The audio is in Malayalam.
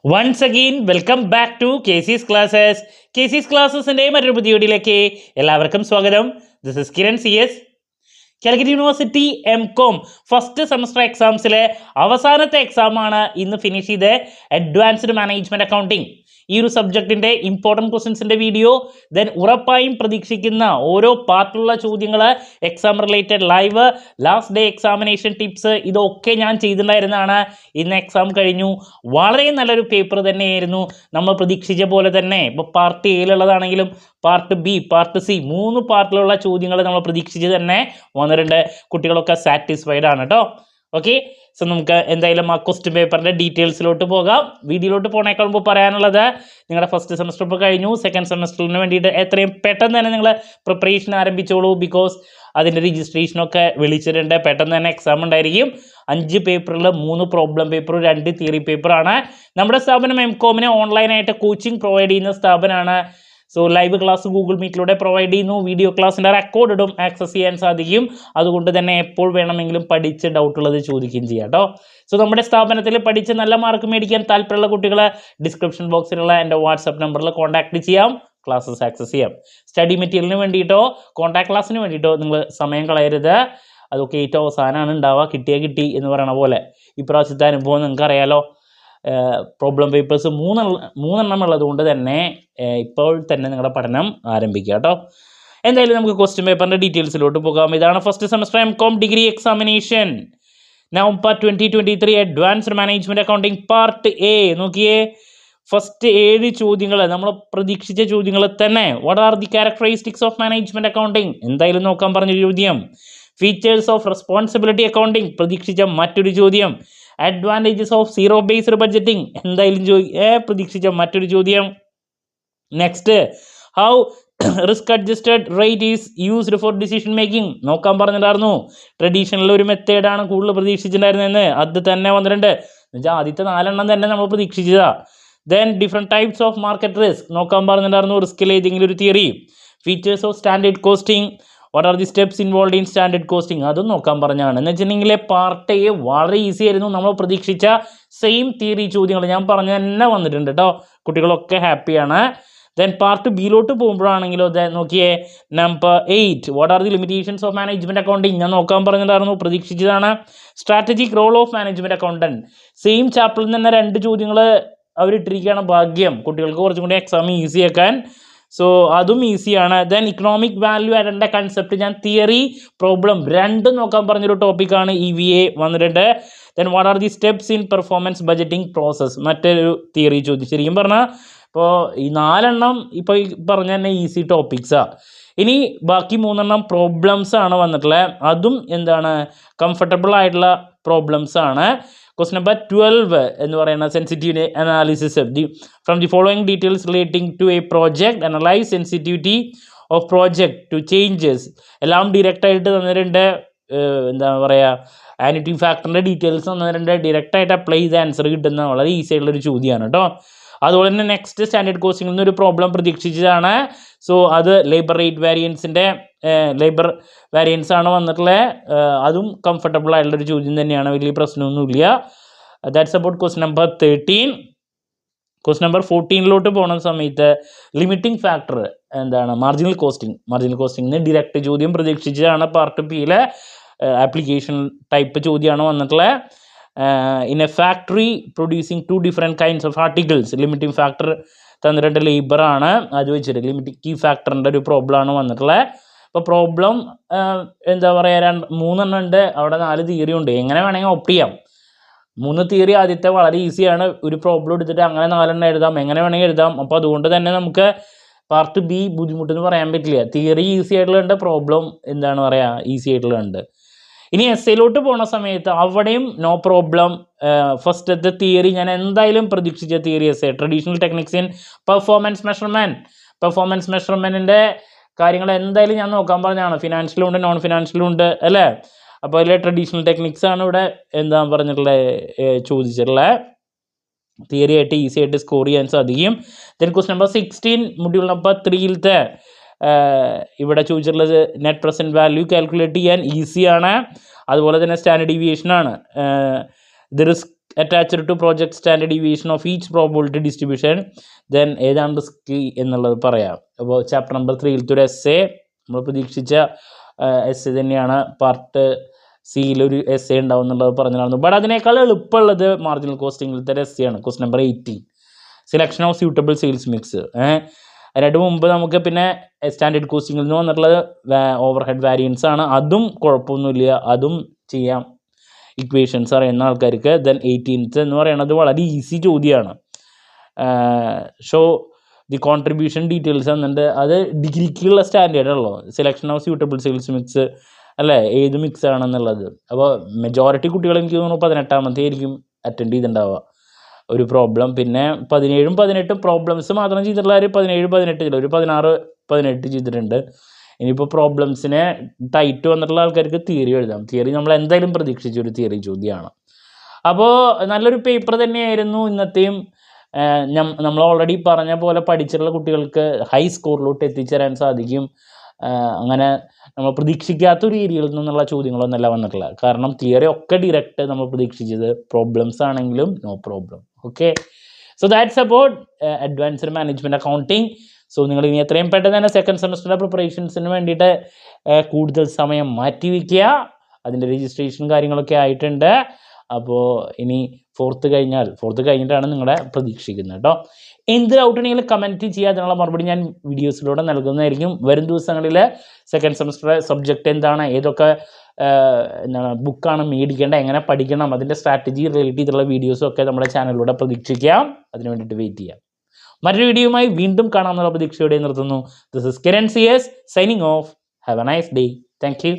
Once again, welcome back to KC's Classes. KC's Classes-ന്റെ മറ്റൊരു പുതിയ വീഡിയോയിലേക്ക് എല്ലാവർക്കും സ്വാഗതം. This is Kiran CS. Calicut university M.Com first semester എക്സാംസിലെ അവസാനത്തെ എക്സാമാണ് ഇന്ന് ഫിനിഷ് ചെയ്ത് അഡ്വാൻസ്ഡ് മാനേജ്മെൻറ്റ് അക്കൗണ്ടിങ്. ഈ ഒരു സബ്ജക്റ്റിൻ്റെ ഇമ്പോർട്ടൻറ്റ് ക്വസ്റ്റ്യൻസിൻ്റെ വീഡിയോ, ദെൻ ഉറപ്പായും പ്രതീക്ഷിക്കുന്ന ഓരോ പാർട്ടിലുള്ള ചോദ്യങ്ങൾ, exam related live, last day examination tips, ഇതൊക്കെ ഞാൻ ചെയ്തിട്ടുണ്ടായിരുന്നതാണ്. ഇന്ന് എക്സാം കഴിഞ്ഞു. വളരെ നല്ലൊരു പേപ്പർ തന്നെയായിരുന്നു. നമ്മൾ പ്രതീക്ഷിച്ച പോലെ തന്നെ ഇപ്പോൾ പാർട്ട് എയിലുള്ളതാണെങ്കിലും പാർട്ട് ബി, പാർട്ട് സി, 3 പാർട്ടിലുള്ള ചോദ്യങ്ങൾ നമ്മൾ പ്രതീക്ഷിച്ച് തന്നെ വന്നിട്ടുണ്ട്. കുട്ടികളൊക്കെ സാറ്റിസ്ഫൈഡ് ആണ് കേട്ടോ. ഓക്കെ, സോ നമുക്ക് എന്തായാലും ആ ക്വസ്റ്റ്യൻ പേപ്പറിൻ്റെ ഡീറ്റെയിൽസിലോട്ട് പോകാം. വീഡിയോയിലോട്ട് പോകണേക്കാൾ മുമ്പ് പറയാനുള്ളത്, നിങ്ങളുടെ ഫസ്റ്റ് സെമസ്റ്റർ ഇപ്പോൾ കഴിഞ്ഞു. സെക്കൻഡ് സെമസ്റ്ററിന് വേണ്ടിയിട്ട് എത്രയും പെട്ടെന്ന് തന്നെ നിങ്ങൾ പ്രിപ്പറേഷൻ ആരംഭിച്ചോളൂ. ബിക്കോസ് അതിൻ്റെ രജിസ്ട്രേഷനൊക്കെ വിളിച്ചിട്ടുണ്ട്. പെട്ടെന്ന് തന്നെ എക്സാം ഉണ്ടായിരിക്കും. 5 പേപ്പറിൽ 3 പ്രോബ്ലം പേപ്പറും 2 തിയറി പേപ്പറാണ്. നമ്മുടെ സ്ഥാപനം M.Com-ന് ഓൺലൈനായിട്ട് കോച്ചിങ് പ്രൊവൈഡ് ചെയ്യുന്ന സ്ഥാപനമാണ്. സോ ലൈവ് ക്ലാസ് ഗൂഗിൾ മീറ്റിലൂടെ പ്രൊവൈഡ് ചെയ്യുന്നു. വീഡിയോ ക്ലാസ്സിൻ്റെ റെക്കോർഡിടും ആക്സസ് ചെയ്യാൻ സാധിക്കും. അതുകൊണ്ട് തന്നെ എപ്പോൾ വേണമെങ്കിലും പഠിച്ച് ഡൗട്ടുള്ളത് ചോദിക്കുകയും ചെയ്യാം കേട്ടോ. സോ നമ്മുടെ സ്ഥാപനത്തിൽ പഠിച്ച് നല്ല മാർക്ക് മേടിക്കാൻ താല്പര്യമുള്ള കുട്ടികൾ ഡിസ്ക്രിപ്ഷൻ ബോക്സിലുള്ള എൻ്റെ വാട്സപ്പ് നമ്പറിൽ കോൺടാക്ട് ചെയ്യാം. ക്ലാസ്സസ് ആക്സസ് ചെയ്യാം. സ്റ്റഡി മെറ്റീരിയലിന് വേണ്ടിയിട്ടോ കോൺടാക്ട് ക്ലാസ്സിന് വേണ്ടിയിട്ടോ നിങ്ങൾ സമയം കളയരുത്. അതൊക്കെ ഏറ്റവും അവസാനമാണ് ഉണ്ടാവുക. കിട്ടിയാൽ കിട്ടി എന്ന് പറയണ പോലെ ഇപ്രാവശ്യത്തെ അനുഭവം നിങ്ങൾക്ക് അറിയാലോ. പ്രോബ്ലം പേപ്പേഴ്സ് 3 ഉള്ളതുകൊണ്ട് തന്നെ ഇപ്പോൾ തന്നെ നിങ്ങളുടെ പഠനം ആരംഭിക്കുക കേട്ടോ. എന്തായാലും നമുക്ക് ക്വസ്റ്റ്യൻ പേപ്പറിൻ്റെ ഡീറ്റെയിൽസിലോട്ട് പോകാം. ഇതാണ് first semester M.Com degree examination November 2023 advanced management accounting part A. നോക്കിയേ, ഫസ്റ്റ് 7 ചോദ്യങ്ങൾ നമ്മൾ പ്രതീക്ഷിച്ച ചോദ്യങ്ങൾ തന്നെ. What are the characteristics of management accounting, എന്തായാലും നോക്കാൻ പറഞ്ഞൊരു ചോദ്യം. ഫീച്ചേഴ്സ് ഓഫ് റെസ്പോൺസിബിലിറ്റി അക്കൗണ്ടിങ്, പ്രതീക്ഷിച്ച മറ്റൊരു ചോദ്യം. Advantages of zero based budgeting, എന്തായാലും പ്രതീക്ഷിച്ച മറ്റൊരു ചോദ്യം. Next, how risk adjusted rate is used for decision making, നോക്കാൻ പറഞ്ഞിട്ടുണ്ടായിരുന്നു. ട്രഡീഷണൽ ഒരു മെത്തേഡാണ് കൂടുതൽ പ്രതീക്ഷിച്ചിട്ടുണ്ടായിരുന്നതെന്ന്, അത് തന്നെ വന്നിട്ടുണ്ട്. എന്നുവെച്ചാൽ ആദ്യത്തെ 4 തന്നെ നമ്മൾ പ്രതീക്ഷിച്ചതാണ്. Then different types of market risk നോക്കാൻ പറഞ്ഞിട്ടുണ്ടായിരുന്നു. റിസ്കിൽ ഏതെങ്കിലും ഒരു theory. Features of standard costing, what are the steps involve in standard costing, അതും നോക്കാൻ പറഞ്ഞാണ്. എന്ന് വെച്ചിട്ടുണ്ടെങ്കിൽ പാർട്ട് എ വളരെ ഈസി ആയിരുന്നു. നമ്മൾ പ്രതീക്ഷിച്ച സെയിം തിയറി ചോദ്യങ്ങൾ ഞാൻ പറഞ്ഞ തന്നെ വന്നിട്ടുണ്ട് കേട്ടോ. കുട്ടികളൊക്കെ ഹാപ്പിയാണ്. ദെൻ പാർട്ട് ബിയിലോട്ട് പോകുമ്പോഴാണെങ്കിലോ നോക്കിയേ, number 8 what are the limitations of management accounting, ഞാൻ നോക്കാൻ പറഞ്ഞിട്ടുണ്ടായിരുന്നു, പ്രതീക്ഷിച്ചതാണ്. Strategic role of management accountant, same ചാപ്റ്ററിൽ നിന്ന് തന്നെ 2 ചോദ്യങ്ങൾ അവരിട്ടിരിക്കുകയാണ്. ഭാഗ്യം, കുട്ടികൾക്ക് കുറച്ചും കൂടി എക്സാം ഈസി ആക്കാൻ. സോ അതും ഈസിയാണ്. ദെൻ ഇക്കണോമിക് വാല്യൂ ആഡൻ്റെ കൺസെപ്റ്റ് ഞാൻ തിയറി പ്രോബ്ലം 2 നോക്കാൻ പറഞ്ഞൊരു ടോപ്പിക്കാണ്. EVA വന്നിട്ടുണ്ട്. Then what are the steps in performance budgeting process, മറ്റൊരു തിയറി ചോദ്യം. ശരിക്കും പറഞ്ഞാൽ ഇപ്പോൾ ഈ 4 ഇപ്പോൾ ഈ പറഞ്ഞ തന്നെ ഈസി ടോപ്പിക്സാണ്. ഇനി ബാക്കി 3 പ്രോബ്ലംസ് ആണ് വന്നിട്ടുള്ളത്. അതും എന്താണ്, കംഫർട്ടബിൾ ആയിട്ടുള്ള പ്രോബ്ലംസ് ആണ്. ക്വസ്റ്റ്യൻ നമ്പർ 12 എന്ന് പറയുന്ന sensitivity analysis from the following details relating to a project, analyse sensitivity of project to changes, എല്ലാം ഡയറക്റ്റായിട്ട് തന്നിട്ടുണ്ട്. എന്താ പറയുക, ആനുറ്റി ഫാക്ടറിൻ്റെ ഡീറ്റെയിൽസ് തന്നിട്ടുണ്ട്. ഡയറക്റ്റായിട്ട് അപ്ലൈ ചെയ്ത് ആൻസർ കിട്ടുന്ന വളരെ ഈസി ആയിട്ടുള്ളൊരു ചോദ്യമാണ് കേട്ടോ. അതുപോലെ തന്നെ നെക്സ്റ്റ് സ്റ്റാൻഡേർഡ് കോസ്റ്റിംഗിൽ നിന്നൊരു പ്രോബ്ലം പ്രതീക്ഷിച്ചതാണ്. സോ അത് ലേബർ റേറ്റ് വേരിയൻസിൻ്റെ ലേബർ വേരിയൻസ് ആണ് വന്നിട്ടുള്ളത്. അതും കംഫർട്ടബിൾ ആയിട്ടുള്ളൊരു ചോദ്യം തന്നെയാണ്, വലിയ പ്രശ്നമൊന്നുമില്ല. That's about question number 13. Question number 14 പോകുന്ന സമയത്ത് ലിമിറ്റിംഗ് ഫാക്ടർ എന്താണ്, മാർജിനൽ കോസ്റ്റിംഗ് ഡയറക്റ്റ് ചോദ്യം പ്രതീക്ഷിച്ചതാണ്. പാർട്ട് ബിയിലെ ആപ്ലിക്കേഷൻ ടൈപ്പ് ചോദ്യമാണ് വന്നിട്ടുള്ളത്. In A factory producing 2 different kinds of articles, limiting factor തന്നിട്ടുണ്ട്, ലേബറാണ്. അത് വെച്ചിട്ട് ലിമിറ്റിംഗ് ഫാക്ടറിൻ്റെ ഒരു പ്രോബ്ലമാണ് വന്നിട്ടുള്ളത്. അപ്പോൾ പ്രോബ്ലം എന്താ പറയുക, 3 ഉണ്ട്. അവിടെ 4 തിയറി ഉണ്ട്. എങ്ങനെ വേണമെങ്കിൽ ഓപ്റ്റ് ചെയ്യാം. 3 തിയറി ആദ്യത്തെ വളരെ ഈസിയാണ്. ഒരു പ്രോബ്ലം എടുത്തിട്ട് അങ്ങനെ 4 എഴുതാം, എങ്ങനെ വേണമെങ്കിൽ എഴുതാം. അപ്പോൾ അതുകൊണ്ട് തന്നെ നമുക്ക് പാർട്ട് ബി ബുദ്ധിമുട്ടെന്ന് പറയാൻ പറ്റില്ല. തിയറി ഈസി ആയിട്ടുള്ളുണ്ട്, പ്രോബ്ലം എന്താണ് പറയുക ഈസി ആയിട്ടുള്ളുണ്ട്. ഇനി എസ്സേയിലോട്ട് പോകുന്ന സമയത്ത് അവിടെയും നോ പ്രോബ്ലം. ഫസ്റ്റത്തെ തിയറി ഞാൻ എന്തായാലും പ്രതീക്ഷിച്ച theory essay, traditional techniques in performance മെഷർമെൻറ്റിൻ്റെ കാര്യങ്ങൾ എന്തായാലും ഞാൻ നോക്കാൻ പറഞ്ഞതാണ്. ഫിനാൻഷ്യലും ഉണ്ട്, നോൺ ഫിനാൻഷ്യലും ഉണ്ട് അല്ലേ. അപ്പോൾ അതിലെ ട്രഡീഷണൽ ടെക്നിക്സ് ആണ് ഇവിടെ എന്താ പറഞ്ഞിട്ടുള്ളത്, ചോദിച്ചിട്ടുള്ളത്. തിയറി ആയിട്ട് ഈസി ആയിട്ട് സ്കോർ ചെയ്യാൻ സാധിക്കും. Then question number 16 module number 3 ഇവിടെ ചോദിച്ചിട്ടുള്ളത് നെറ്റ് പ്രസൻറ്റ് വാല്യൂ കാൽക്കുലേറ്റ് ചെയ്യാൻ ഈസിയാണ്. അതുപോലെ തന്നെ സ്റ്റാൻഡേർഡ് ഡീവിയേഷനാണ്. The risk attached to project standard deviation of each probability distribution. Then ഏതാണ് റിസ്കി എന്നുള്ളത് പറയാം. അപ്പോൾ ചാപ്റ്റർ നമ്പർ 3 ഒരു എസ്സേ, നമ്മൾ പ്രതീക്ഷിച്ച എസ്സേ തന്നെയാണ്. പാർട്ട് സിയിലൊരു എസ്സേ ഉണ്ടാവും എന്നുള്ളത് പറഞ്ഞിരുന്നു. ബട്ട് അതിനേക്കാൾ എളുപ്പമുള്ളത് മാർജിനൽ കോസ്റ്റിംഗിലത്തെ ഒരു എസ്സേ ആണ്. Question number 18, selection of suitable sales mix. അതിനായിട്ട് മുമ്പ് നമുക്ക് പിന്നെ സ്റ്റാൻഡേർഡ് കോസ്റ്റിംഗിൽ നിന്ന് വന്നിട്ടുള്ളത് ഓവർ ഹെഡ് വാരിയൻസ് ആണ്. അതും കുഴപ്പമൊന്നുമില്ല, അതും ചെയ്യാം ഇക്വേഷൻസ് അറിയുന്ന ആൾക്കാർക്ക്. ദെൻ 18th എന്ന് പറയുന്നത് വളരെ ഈസി ചോദ്യമാണ്. ഷോ ദി കോൺട്രിബ്യൂഷൻ ഡീറ്റെയിൽസ് എന്നുണ്ട്. അത് ഡിഗ്രിക്കുള്ള സ്റ്റാൻഡേർഡ് ഉള്ളൂ. Selection of suitable sales mix അല്ലേ, ഏത് മിക്സ് ആണെന്നുള്ളത്. അപ്പോൾ മെജോറിറ്റി കുട്ടികൾ എനിക്ക് തോന്നുന്നു 18ാമത്തെ ആയിരിക്കും അറ്റൻഡ് ചെയ്തിട്ടുണ്ടാവുക ഒരു പ്രോബ്ലം. പിന്നെ 17ഉം 18ഉം പ്രോബ്ലംസ് മാത്രം ചെയ്തിട്ടുള്ളവർ 17, 18 ചെയ്തില്ല, ഒരു 16, 18 ചെയ്തിട്ടുണ്ട്. ഇനിയിപ്പോൾ പ്രോബ്ലംസിനെ ടൈറ്റ് വന്നിട്ടുള്ള ആൾക്കാർക്ക് തിയറി എഴുതാം. തിയറി നമ്മൾ എന്തായാലും പ്രതീക്ഷിച്ച ഒരു തിയറി ചോദ്യമാണ്. അപ്പോൾ നല്ലൊരു പേപ്പർ തന്നെയായിരുന്നു ഇന്നത്തെയും. നമ്മൾ ഓൾറെഡി പറഞ്ഞ പോലെ പഠിച്ചിട്ടുള്ള കുട്ടികൾക്ക് ഹൈ സ്കോറിലോട്ട് എത്തിച്ചേരാൻ സാധിക്കും. അങ്ങനെ നമ്മൾ പ്രതീക്ഷിക്കാത്തൊരു ഏരിയയിൽ നിന്നുള്ള ചോദ്യങ്ങളൊന്നല്ല വന്നിട്ടുള്ള. കാരണം തിയറി ഒക്കെ ഡിറക്റ്റ് നമ്മൾ പ്രതീക്ഷിച്ചത്, പ്രോബ്ലംസ് ആണെങ്കിലും no problem. Okay, so that's about advanced management accounting. So നിങ്ങൾ ഇനി എത്രയും പെട്ടെന്ന് തന്നെ സെക്കൻഡ് സെമസ്റ്ററിൻ്റെ പ്രിപ്പറേഷൻസിന് വേണ്ടിയിട്ട് കൂടുതൽ സമയം മാറ്റി വയ്ക്കുക. അതിൻ്റെ രജിസ്ട്രേഷൻ കാര്യങ്ങളൊക്കെ ആയിട്ടുണ്ട്. അപ്പോൾ ഇനി ഫോർത്ത് കഴിഞ്ഞിട്ടാണ് നിങ്ങളെ പ്രതീക്ഷിക്കുന്നത് കേട്ടോ. എന്ത് ഡൗട്ട് ഉണ്ടെങ്കിലും കമൻറ്റ് ചെയ്യുക. അതിനുള്ള മറുപടി ഞാൻ വീഡിയോസിലൂടെ നൽകുന്നതായിരിക്കും. വരും ദിവസങ്ങളിൽ സെക്കൻഡ് സെമസ്റ്റർ സബ്ജക്റ്റ് എന്താണ്, ഏതൊക്കെ എന്താണ് ബുക്കാണ് മേടിക്കേണ്ടത്, എങ്ങനെ പഠിക്കണം, അതിൻ്റെ സ്ട്രാറ്റജി റിലേറ്റ് ചെയ്തിട്ടുള്ള വീഡിയോസൊക്കെ നമ്മുടെ ചാനലിലൂടെ പ്രതീക്ഷിക്കാം. അതിന് വേണ്ടിയിട്ട് വെയിറ്റ് ചെയ്യാം. മറ്റൊരു വീഡിയോയുമായി വീണ്ടും കാണാമെന്നുള്ള പ്രതീക്ഷയോടെ നിർത്തുന്നു. This is Kiran CS signing off. Have a nice day. Thank U.